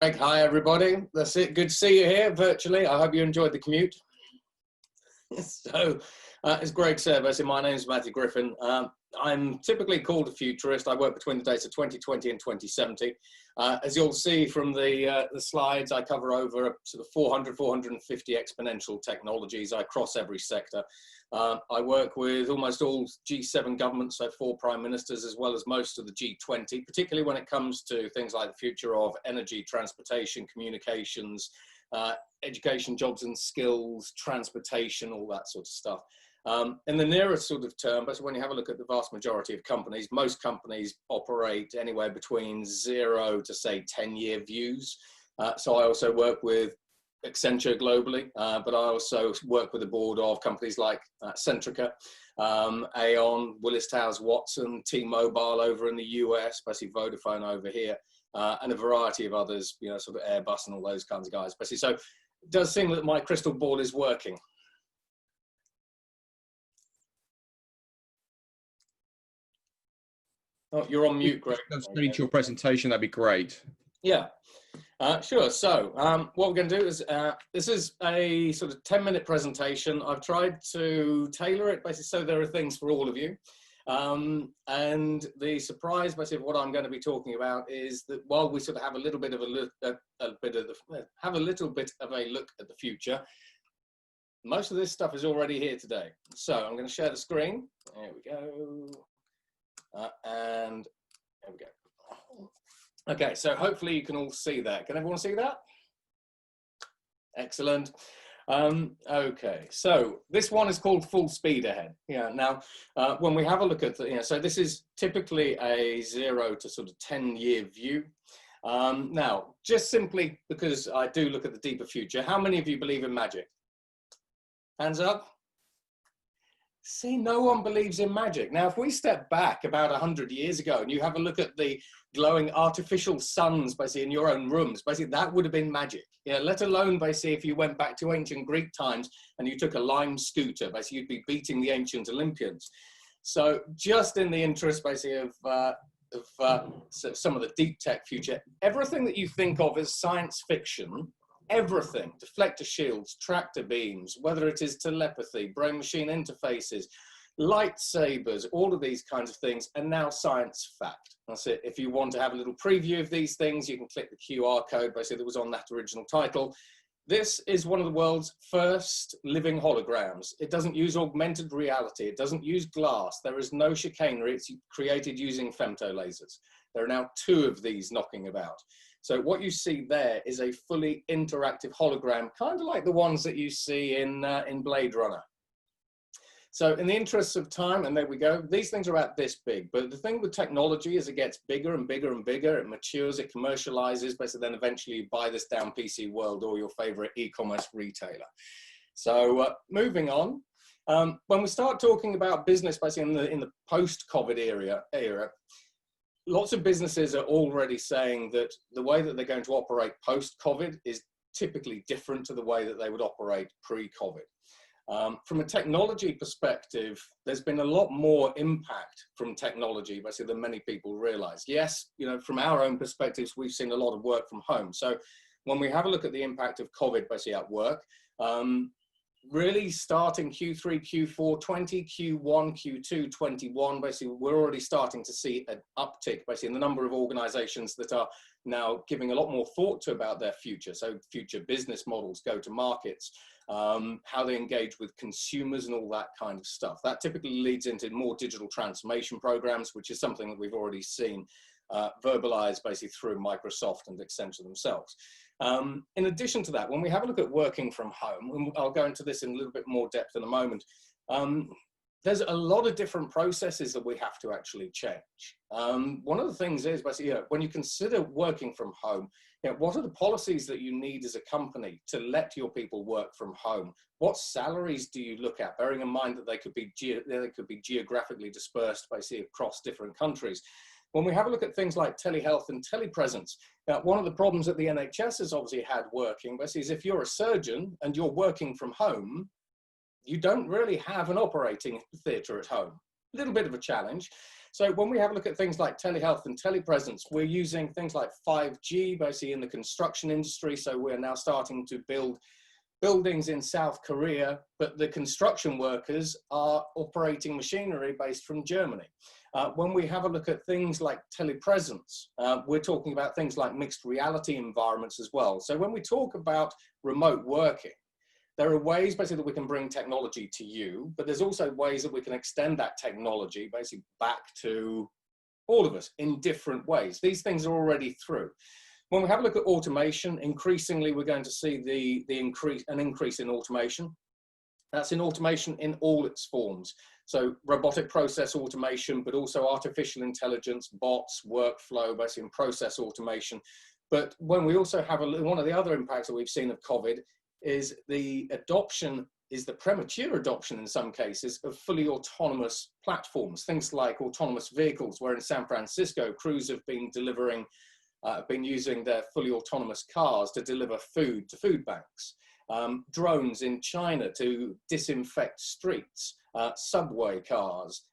Greg, hi everybody. That's it. Good to see you here virtually. I hope you enjoyed the commute. So, as Greg said, basically my name is Matthew Griffin. I'm typically called a futurist. I work between the dates of 2020 and 2070. As you'll see from the slides, I cover over sort of 450 exponential technologies. I cross every sector. I work with almost all G7 governments, so 4 prime ministers, as well as most of the G20, particularly when it comes to things like the future of energy, transportation, communications, education, jobs and skills, transportation, all that sort of stuff. In the nearest sort of term, but when you have a look at the vast majority of companies, most companies operate anywhere between 0 to say 10-year views. So I also work with Accenture globally, but I also work with the board of companies like Centrica, Aon, Willis Towers Watson, T-Mobile over in the US, basically Vodafone over here, and a variety of others, you know, sort of Airbus and all those kinds of guys. Basically, so it does seem that my crystal ball is working. Oh, you're on mute, Greg. Let's go into your presentation. That'd be great. Yeah, sure. So what we're going to do is, this is a sort of 10-minute presentation. I've tried to tailor it basically so there are things for all of you. And the surprise basically of what I'm going to be talking about is that while we sort of have a little bit of a look at a little bit of a look at the future, most of this stuff is already here today. So I'm going to share the screen. There we go. And there we go. Okay, so hopefully you can all see that. Can everyone see that? Excellent. Okay, so this one is called Full Speed Ahead. Yeah, now when we have a look at the, so this is typically a 0 to sort of 10-year view. Now, just simply because I do look at the deeper future, how many of you believe in magic? Hands up. See, no one believes in magic. Now, if we step back about 100 years ago and you have a look at the glowing artificial suns, basically, in your own rooms, basically, that would have been magic. Yeah, let alone, basically, if you went back to ancient Greek times and you took a lime scooter, basically, you'd be beating the ancient Olympians. So just in the interest, basically, of some of the deep tech future, everything that you think of as science fiction, everything, deflector shields, tractor beams, whether it is telepathy, brain-machine interfaces, lightsabers, all of these kinds of things are now science fact. That's it. If you want to have a little preview of these things, you can click the QR code, basically, that was on that original title. This is one of the world's first living holograms. It doesn't use augmented reality. It doesn't use glass. There is no chicanery. It's created using femtolasers. There are now 2 of these knocking about. So what you see there is a fully interactive hologram, kind of like the ones that you see in Blade Runner. So in the interests of time, and there we go, these things are about this big. But the thing with technology is it gets bigger and bigger and bigger. It matures, it commercializes, basically then eventually you buy this down PC World or your favorite e-commerce retailer. So moving on, when we start talking about business, basically in the post-COVID era, lots of businesses are already saying that the way that they're going to operate post-COVID is typically different to the way that they would operate pre-COVID. From a technology perspective, there's been a lot more impact from technology, basically, than many people realize. Yes, you know, from our own perspectives, we've seen a lot of work from home. So when we have a look at the impact of COVID, basically, at work, really starting Q3, Q4, 20, Q1, Q2, 21, basically, we're already starting to see an uptick, basically, in the number of organizations that are now giving a lot more thought to about their future. So future business models, go to markets, how they engage with consumers and all that kind of stuff. That typically leads into more digital transformation programs, which is something that we've already seen verbalized basically through Microsoft and Accenture themselves. In addition to that, when we have a look at working from home, and I'll go into this in a little bit more depth in a moment, there's a lot of different processes that we have to actually change. One of the things is basically, when you consider working from home, what are the policies that you need as a company to let your people work from home? What salaries do you look at, bearing in mind that they could be geographically dispersed basically across different countries? When we have a look at things like telehealth and telepresence, one of the problems that the NHS has obviously had working basically is if you're a surgeon and you're working from home, you don't really have an operating theatre at home. A little bit of a challenge. So when we have a look at things like telehealth and telepresence, we're using things like 5G basically in the construction industry. So we're now starting to build buildings in South Korea, but the construction workers are operating machinery based from Germany. When we have a look at things like telepresence, we're talking about things like mixed reality environments as well. So when we talk about remote working, there are ways basically that we can bring technology to you, but there's also ways that we can extend that technology basically back to all of us in different ways. These things are already through. When we have a look at automation, increasingly we're going to see an increase in automation. That's in automation in all its forms. So robotic process automation, but also artificial intelligence, bots, workflow, basically in process automation. But when we also have one of the other impacts that we've seen of COVID is the premature adoption in some cases of fully autonomous platforms, things like autonomous vehicles, where in San Francisco, crews have been using their fully autonomous cars to deliver food to food banks. Drones in China to disinfect streets, subway cars,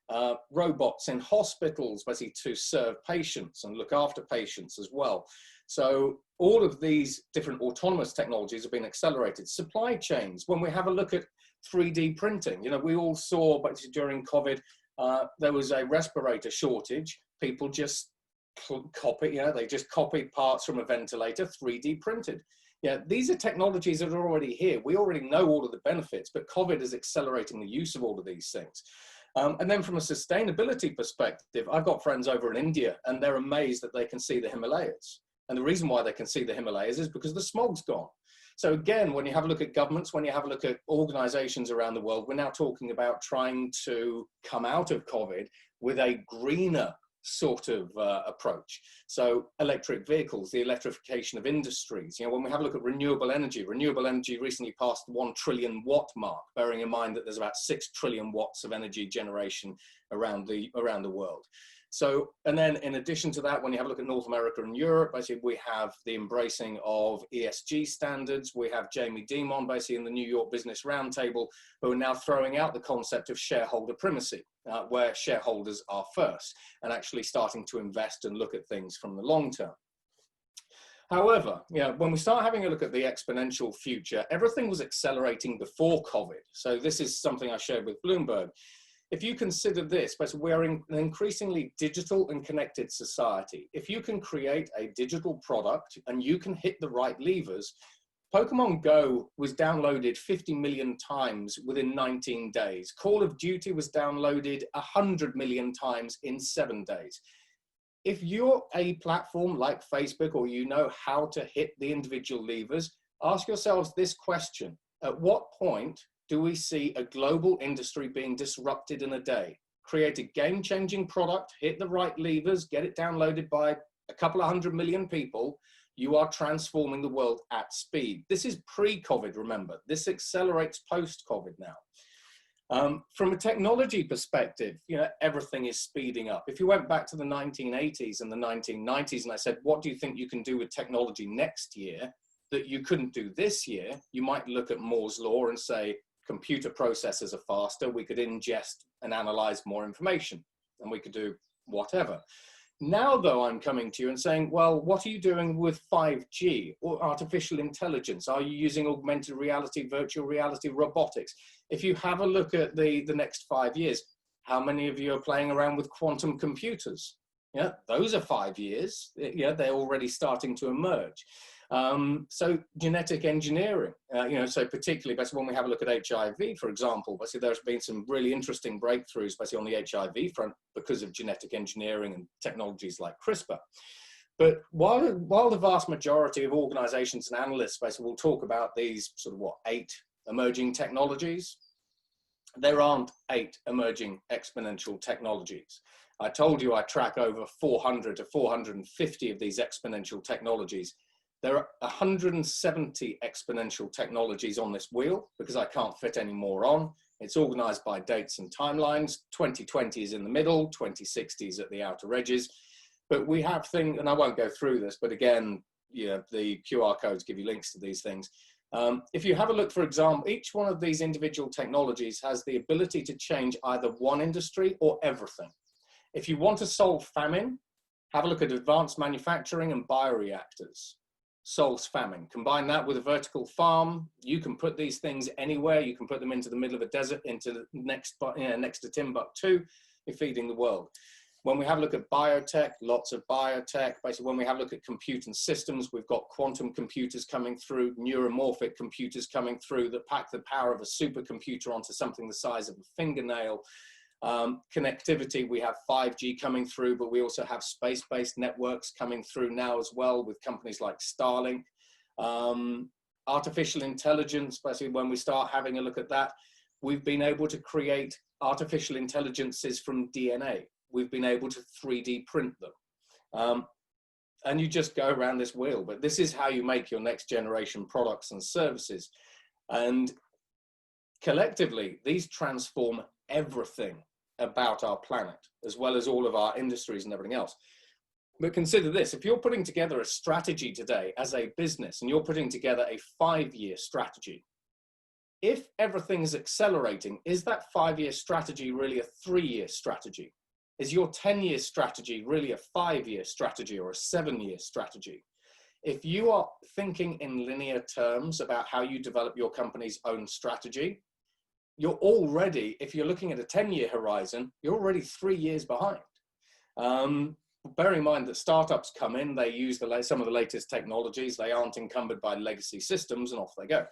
robots in hospitals basically to serve patients and look after patients as well. So all of these different autonomous technologies have been accelerated. Supply chains, when we have a look at 3D printing, we all saw basically during COVID, there was a respirator shortage. People just they just copied parts from a ventilator, 3D printed. These are technologies that are already here. We already know all of the benefits, but COVID is accelerating the use of all of these things. And then from a sustainability perspective, I've got friends over in India and they're amazed that they can see the Himalayas. And the reason why they can see the Himalayas is because the smog's gone. So again, when you have a look at governments, when you have a look at organizations around the world, we're now talking about trying to come out of COVID with a greener sort of approach. So electric vehicles, the electrification of industries. When we have a look at renewable energy recently passed the 1 trillion watt mark, bearing in mind that there's about 6 trillion watts of energy generation around the world. So, and then in addition to that, when you have a look at North America and Europe, basically we have the embracing of ESG standards. We have Jamie Dimon basically in the New York Business Roundtable, who are now throwing out the concept of shareholder primacy, where shareholders are first, and actually starting to invest and look at things from the long term. However, when we start having a look at the exponential future, everything was accelerating before COVID. So this is something I shared with Bloomberg. If you consider this, but we're in an increasingly digital and connected society. If you can create a digital product and you can hit the right levers, Pokemon Go was downloaded 50 million times within 19 days. Call of Duty was downloaded 100 million times in 7 days. If you're a platform like Facebook, or you know how to hit the individual levers, ask yourselves this question: at what point do we see a global industry being disrupted in a day? Create a game-changing product, hit the right levers, get it downloaded by a couple of 100 million people. You are transforming the world at speed. This is pre-COVID, remember. This accelerates post-COVID now. From a technology perspective, everything is speeding up. If you went back to the 1980s and the 1990s and I said, what do you think you can do with technology next year that you couldn't do this year? You might look at Moore's law and say, computer processors are faster, we could ingest and analyze more information, and we could do whatever. Now, though, I'm coming to you and saying, well, what are you doing with 5G or artificial intelligence? Are you using augmented reality, virtual reality, robotics? If you have a look at the next 5 years, how many of you are playing around with quantum computers? Those are 5 years. They're already starting to emerge. So genetic engineering, so particularly basically when we have a look at HIV, for example, basically there's been some really interesting breakthroughs basically on the HIV front because of genetic engineering and technologies like CRISPR. But while the vast majority of organizations and analysts basically will talk about these sort of 8 emerging technologies, there aren't 8 emerging exponential technologies. I told you I track over 400 to 450 of these exponential technologies. There are 170 exponential technologies on this wheel because I can't fit any more on. It's organized by dates and timelines. 2020 is in the middle, 2060 is at the outer edges. But we have things, and I won't go through this, but again, the QR codes give you links to these things. If you have a look, for example, each one of these individual technologies has the ability to change either one industry or everything. If you want to solve famine, have a look at advanced manufacturing and bioreactors. Solves famine. Combine that with a vertical farm. You can put these things anywhere. You can put them into the middle of a desert, into the next to Timbuktu. You're feeding the world. When we have a look at biotech, lots of biotech. Basically, when we have a look at computing systems, we've got quantum computers coming through, neuromorphic computers coming through that pack the power of a supercomputer onto something the size of a fingernail. Connectivity, we have 5G coming through, but we also have space-based networks coming through now as well with companies like Starlink. Artificial intelligence, basically when we start having a look at that, we've been able to create artificial intelligences from DNA. We've been able to 3D print them. And you just go around this wheel, but this is how you make your next generation products and services. And collectively, these transform everything about our planet, as well as all of our industries and everything else. But consider this, if you're putting together a strategy today as a business, and you're putting together a 5-year strategy, if everything is accelerating, is that 5-year strategy really a 3-year strategy? Is your 10-year strategy really a 5-year strategy or a 7-year strategy? If you are thinking in linear terms about how you develop your company's own strategy, you're already, if you're looking at a 10-year horizon, you're already 3 years behind. Bear in mind that startups come in, they use some of the latest technologies, they aren't encumbered by legacy systems, and off they go.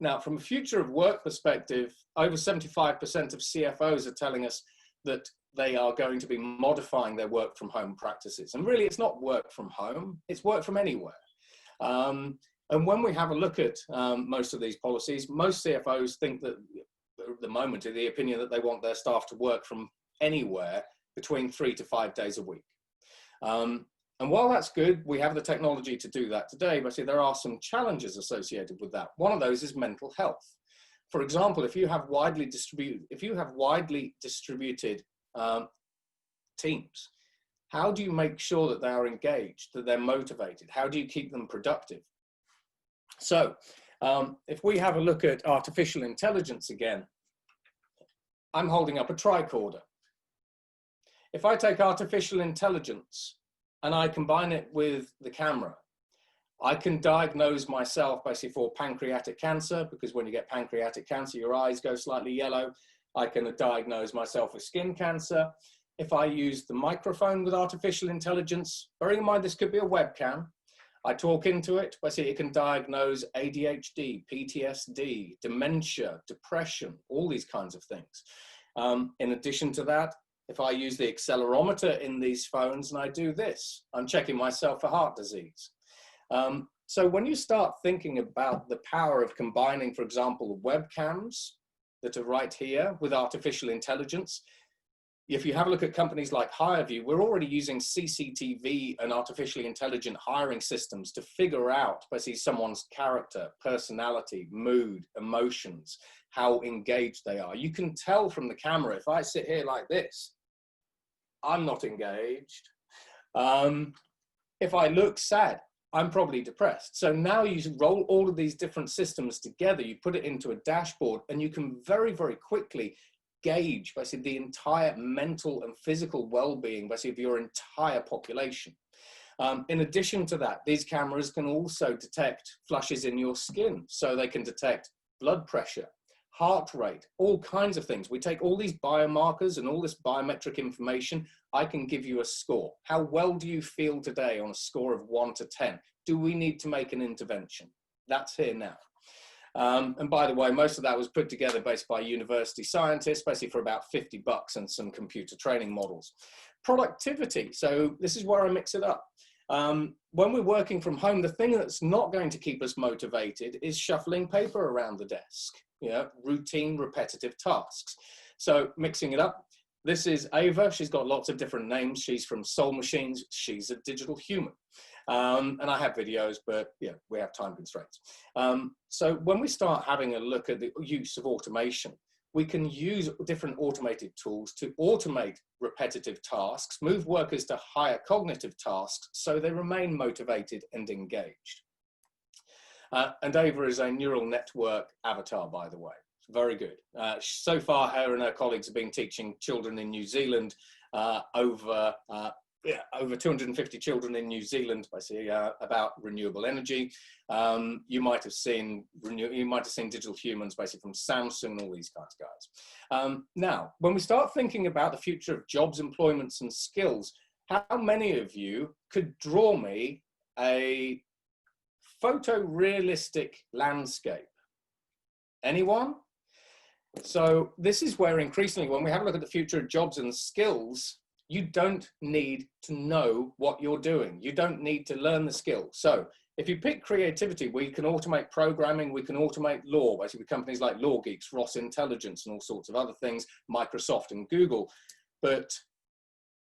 Now, from a future of work perspective, over 75% of CFOs are telling us that they are going to be modifying their work from home practices. And really, it's not work from home, it's work from anywhere. And when we have a look at most of these policies, most CFOs think that at the moment, in the opinion that they want their staff to work from anywhere between 3 to 5 days a week. And while that's good, we have the technology to do that today, but see, there are some challenges associated with that. One of those is mental health. For example, if you have widely distributed teams, how do you make sure that they are engaged, that they're motivated? How do you keep them productive? So if we have a look at artificial intelligence again, I'm holding up a tricorder. If I take artificial intelligence and I combine it with the camera, I can diagnose myself basically for pancreatic cancer, because when you get pancreatic cancer, your eyes go slightly yellow. I can diagnose myself with skin cancer. If I use the microphone with artificial intelligence, bearing in mind this could be a webcam, I talk into it, basically it can diagnose ADHD, PTSD, dementia, depression, all these kinds of things. In addition to that, if I use the accelerometer in these phones and I do this, I'm checking myself for heart disease. So when you start thinking about the power of combining, for example, webcams that are right here with artificial intelligence, if you have a look at companies like HireView, we're already using CCTV and artificially intelligent hiring systems to figure out basically someone's character, personality, mood, emotions, how engaged they are. You can tell from the camera, if I sit here like this, I'm not engaged. If I look sad, I'm probably depressed. So now you roll all of these different systems together, you put it into a dashboard, and you can very, very quickly gauge basically the entire mental and physical well-being basically of your entire population. In addition to that, these cameras can also detect flushes in your skin, so they can detect blood pressure, heart rate, all kinds of things. We take all these biomarkers and all this biometric information. I can give you a score. How well do you feel today on a score of 1 to 10? Do we need to make an intervention? That's here now. And by the way, most of that was put together based by university scientists, basically for about $50 and some computer training models. Productivity, so this is where I mix it up. When we're working from home, the thing that's not going to keep us motivated is shuffling paper around the desk, routine, repetitive tasks. So mixing it up, this is Ava. She's got lots of different names. She's from Soul Machines. She's a digital human. And I have videos, but yeah, we have time constraints. So when we start having a look at the use of automation, we can use different automated tools to automate repetitive tasks, move workers to higher cognitive tasks so they remain motivated and engaged. And Ava is a neural network avatar, by the way. Very good. So far, her and her colleagues have been teaching children in New Zealand over 250 children in New Zealand, basically, about renewable energy. You might have seen Digital Humans, basically from Samsung and all these kinds of guys. Now, when we start thinking about the future of jobs, employments, and skills, how many of you could draw me a photorealistic landscape? Anyone? So this is where increasingly, when we have a look at the future of jobs and skills, you don't need to know what you're doing. You don't need to learn the skill. So if you pick creativity, we can automate programming, we can automate law, basically companies like Law Geeks, Ross Intelligence, and all sorts of other things, Microsoft and Google. But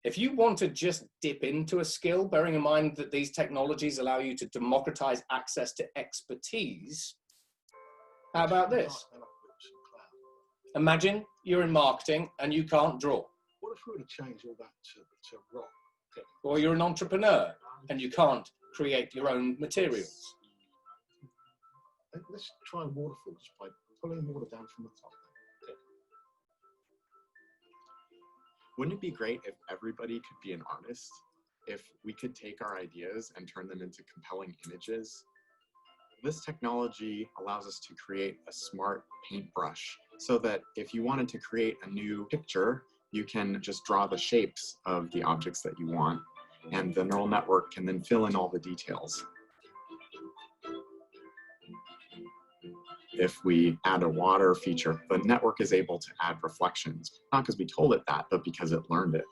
if you want to just dip into a skill, bearing in mind that these technologies allow you to democratize access to expertise, how about this? Imagine you're in marketing and you can't draw. What if we were to change all that to rock? Or you're an entrepreneur and you can't create your own materials. Let's try waterfalls by pulling water down from the top. Wouldn't it be great if everybody could be an artist? If we could take our ideas and turn them into compelling images? This technology allows us to create a smart paintbrush so that if you wanted to create a new picture, you can just draw the shapes of the objects that you want, and the neural network can then fill in all the details. If we add a water feature, the network is able to add reflections, not because we told it that, but because it learned it.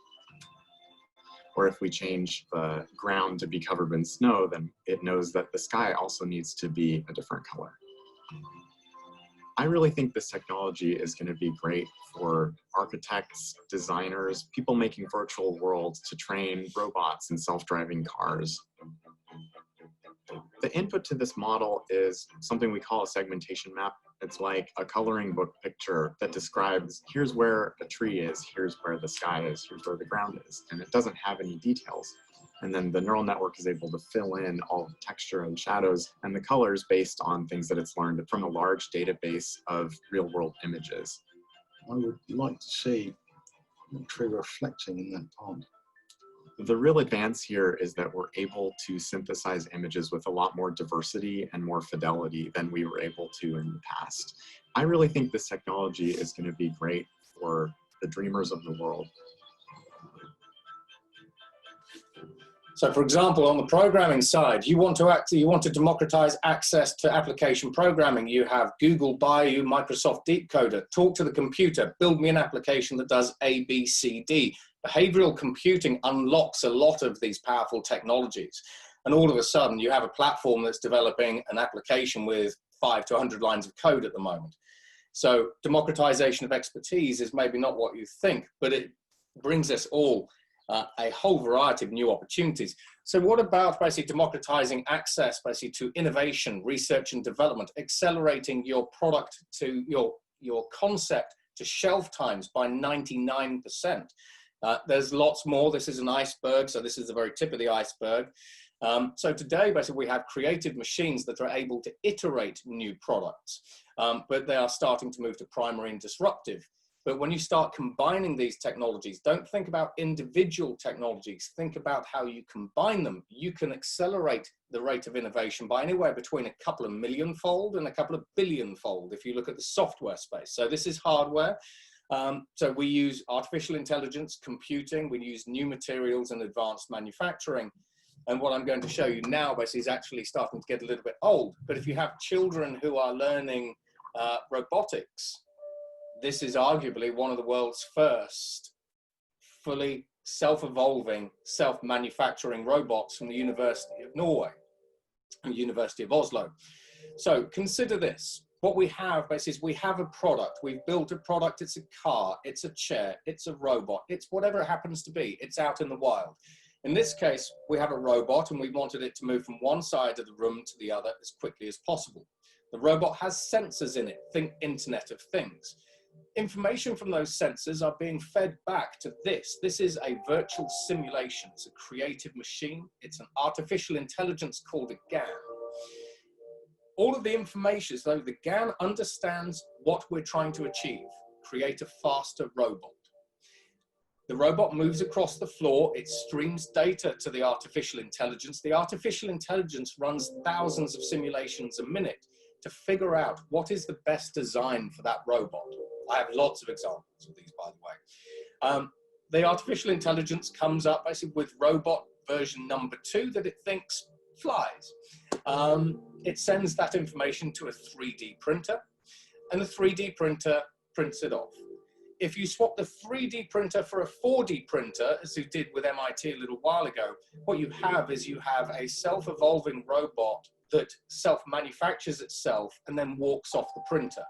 Or if we change the ground to be covered in snow, then it knows that the sky also needs to be a different color. I really think this technology is going to be great for architects, designers, people making virtual worlds to train robots and self-driving cars. The input to this model is something we call a segmentation map. It's like a coloring book picture that describes, here's where a tree is, here's where the sky is, here's where the ground is, and it doesn't have any details. And then the neural network is able to fill in all the texture and shadows and the colors based on things that it's learned from a large database of real-world images. I would like to see the tree reflecting in that pond. The real advance here is that we're able to synthesize images with a lot more diversity and more fidelity than we were able to in the past. I really think this technology is going to be great for the dreamers of the world. So, for example, on the programming side, you want to democratize access to application programming. You have Google buy you Microsoft Deep Coder. Talk to the computer. Build me an application that does A, B, C, D. Behavioral computing unlocks a lot of these powerful technologies. And all of a sudden, you have a platform that's developing an application with 5 to 100 lines of code at the moment. So democratization of expertise is maybe not what you think, but it brings us all a whole variety of new opportunities. So what about basically democratizing access basically to innovation, research and development, accelerating your product to your concept to shelf times by 99%? There's lots more. This is an iceberg, so this is the very tip of the iceberg. So today, basically, we have creative machines that are able to iterate new products, but they are starting to move to primary and disruptive. But when you start combining these technologies, don't think about individual technologies, think about how you combine them. You can accelerate the rate of innovation by anywhere between a couple of million-fold and a couple of billion-fold if you look at the software space. So this is hardware. So we use artificial intelligence, computing, we use new materials and advanced manufacturing. And what I'm going to show you now basically is actually starting to get a little bit old. But if you have children who are learning robotics, this is arguably one of the world's first fully self-evolving, self-manufacturing robots from the University of Norway and University of Oslo. So consider this. What we have basically is we have a product. We've built a product. It's a car, it's a chair, it's a robot, it's whatever it happens to be. It's out in the wild. In this case, we have a robot and we wanted it to move from one side of the room to the other as quickly as possible. The robot has sensors in it. Think Internet of Things. Information from those sensors are being fed back to this. This is a virtual simulation. It's a creative machine. It's an artificial intelligence called a GAN. All of the information, so the GAN understands what we're trying to achieve, create a faster robot. The robot moves across the floor. It streams data to the artificial intelligence. The artificial intelligence runs thousands of simulations a minute to figure out what is the best design for that robot. I have lots of examples of these, by the way. The artificial intelligence comes up basically with robot version number 2 that it thinks flies. It sends that information to a 3D printer, and the 3D printer prints it off. If you swap the 3D printer for a 4D printer, as you did with MIT a little while ago, what you have is you have a self-evolving robot that self-manufactures itself and then walks off the printer.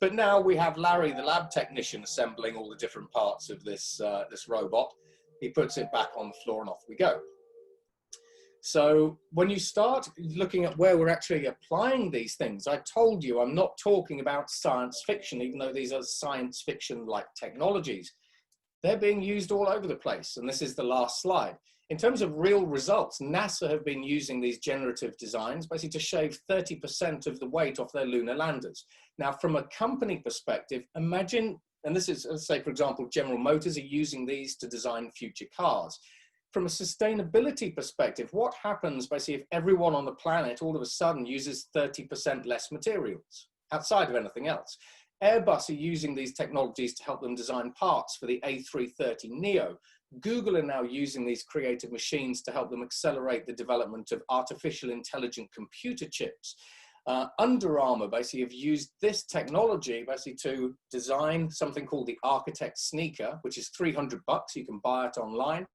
But now we have Larry, the lab technician, assembling all the different parts of this, this robot. He puts it back on the floor and off we go. So when you start looking at where we're actually applying these things, I told you I'm not talking about science fiction, even though these are science fiction-like technologies. They're being used all over the place, and this is the last slide. In terms of real results, NASA have been using these generative designs basically to shave 30% of the weight off their lunar landers. Now, from a company perspective, imagine, and this is, let's say, for example, General Motors are using these to design future cars. From a sustainability perspective, what happens basically if everyone on the planet all of a sudden uses 30% less materials outside of anything else? Airbus are using these technologies to help them design parts for the A330neo. Google are now using these creative machines to help them accelerate the development of artificial intelligent computer chips. Under Armour basically have used this technology basically to design something called the Architect Sneaker, which is $300. You can buy it online.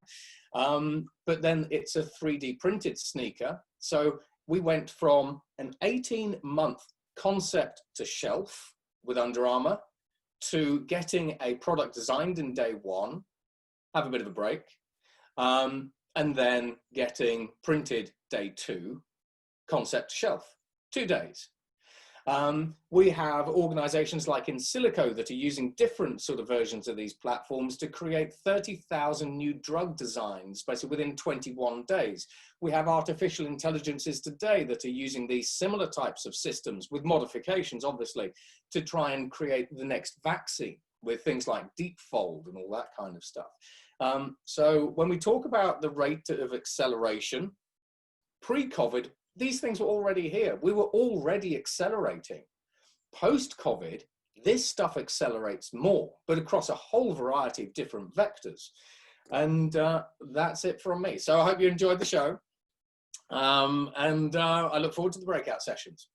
But then it's a 3D printed sneaker. So we went from an 18-month concept to shelf with Under Armour to getting a product designed in day 1, have a bit of a break, and then getting printed day 2, concept to shelf, 2 days. We have organizations like In Silico that are using different sort of versions of these platforms to create 30,000 new drug designs basically within 21 days. We have artificial intelligences today that are using these similar types of systems with modifications, obviously, to try and create the next vaccine with things like deep fold and all that kind of stuff. So when we talk about the rate of acceleration, pre-COVID, these things were already here. We were already accelerating. Post-COVID, this stuff accelerates more, but across a whole variety of different vectors. And that's it from me. So I hope you enjoyed the show. I look forward to the breakout sessions.